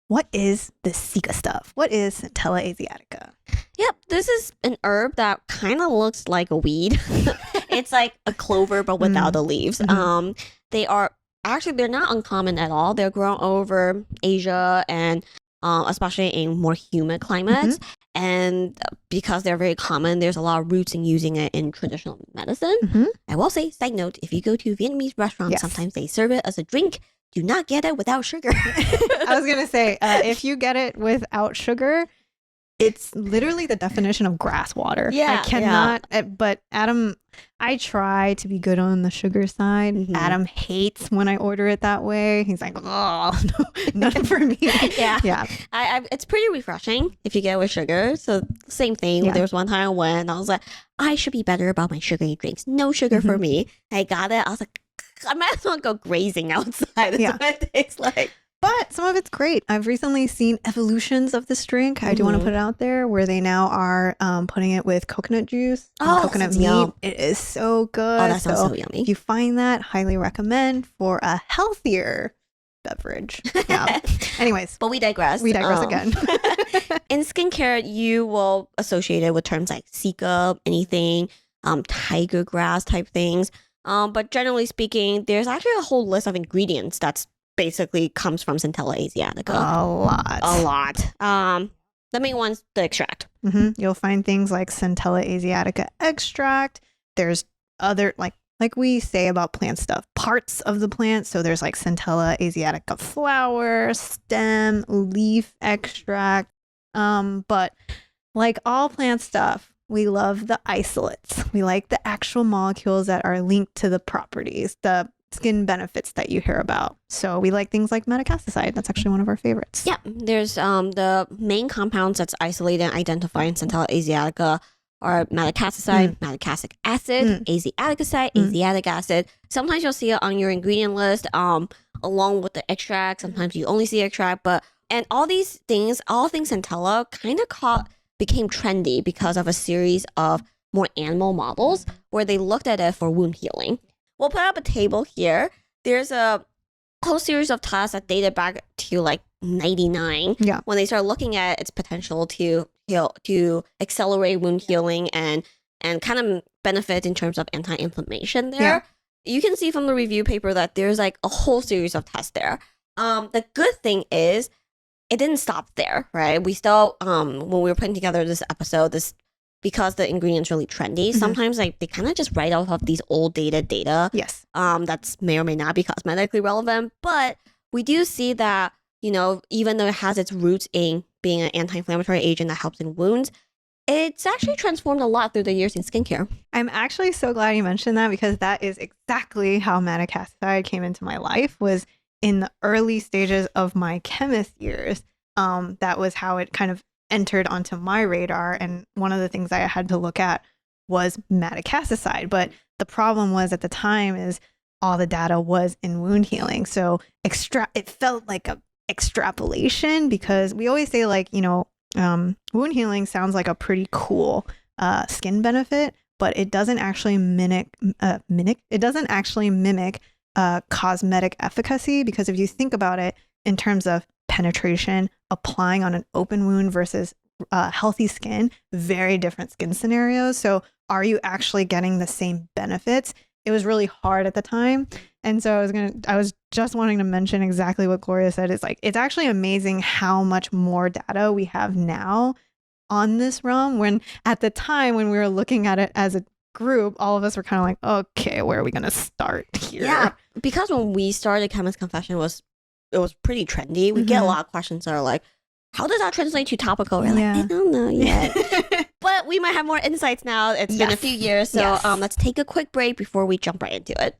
what is this Sika stuff? What is Centella asiatica? Yep, this is an herb that kind of looks like a weed. It's like a clover, but without the leaves. They are actually, they're not uncommon at all. They're grown over Asia and especially in more humid climates. And because they're very common, there's a lot of roots in using it in traditional medicine. I will say, side note, if you go to Vietnamese restaurants, sometimes they serve it as a drink. Do not get it without sugar. I was going to say, if you get it without sugar, it's literally the definition of grass water. Yeah, I cannot, but Adam, I try to be good on the sugar side. Adam hates when I order it that way. He's like, oh, no, none for me. Yeah. It's pretty refreshing if you get it with sugar. So same thing. There was one time I went and I was like, I should be better about my sugary drinks. No sugar for me. I got it. I was like, I might as well go grazing outside. That's what it tastes like. But some of it's great. I've recently seen evolutions of this drink. I do want to put it out there where they now are putting it with coconut juice and coconut meat. Yum. It is so good. Oh, that sounds so yummy. If you find that, highly recommend for a healthier beverage. Yeah. Anyways. But we digress. We digress again. In skincare, you will associate it with terms like Sika, anything, tiger grass type things. But generally speaking, there's actually a whole list of ingredients that's basically comes from Centella asiatica. A lot. The main one's the extract. You'll find things like Centella asiatica extract. There's other, like we say about plant stuff, parts of the plant. So there's like Centella asiatica flower, stem, leaf extract. But like all plant stuff, we love the isolates. We like the actual molecules that are linked to the properties, the skin benefits that you hear about. So we like things like metacasticide. That's actually one of our favorites. Yeah, there's the main compounds that's isolated and identified in Centella asiatica are metacasticide, metacassic acid, asiaticoside, asiatic acid. Sometimes you'll see it on your ingredient list along with the extract. Sometimes you only see extract, and all these things, all things Centella kind of became trendy because of a series of more animal models where they looked at it for wound healing. We'll put up a table here. There's a whole series of tests that dated back to like 99 when they started looking at its potential to accelerate wound healing and kind of benefit in terms of anti-inflammation there. You can see from the review paper that there's like a whole series of tests there. The good thing is it didn't stop there, right? We still, when we were putting together this episode, because the ingredient's really trendy, sometimes like they kind of just write off of these old data. Yes. That's may or may not be cosmetically relevant, but we do see that, even though it has its roots in being an anti-inflammatory agent that helps in wounds, it's actually transformed a lot through the years in skincare. I'm actually so glad you mentioned that because that is exactly how metacasticide came into my life, was in the early stages of my chemist years. That was how it kind of entered onto my radar, and one of the things I had to look at was metacasticide. But the problem was at the time is all the data was in wound healing, so it felt like a extrapolation, because we always say like wound healing sounds like a pretty cool skin benefit, but it doesn't actually mimic cosmetic efficacy, because if you think about it in terms of penetration, applying on an open wound versus healthy skin, very different skin scenarios. So are you actually getting the same benefits? It was really hard at the time. And so I was just wanting to mention exactly what Gloria said. It's like, it's actually amazing how much more data we have now on this realm, when at the time when we were looking at it as a group, all of us were kind of like, okay, where are we going to start here? Yeah, because when we started Chemist Confession, it was pretty trendy. We get a lot of questions that are like, how does that translate to topical? We're like, I don't know yet. But we might have more insights now. It's been a few years. So let's take a quick break before we jump right into it.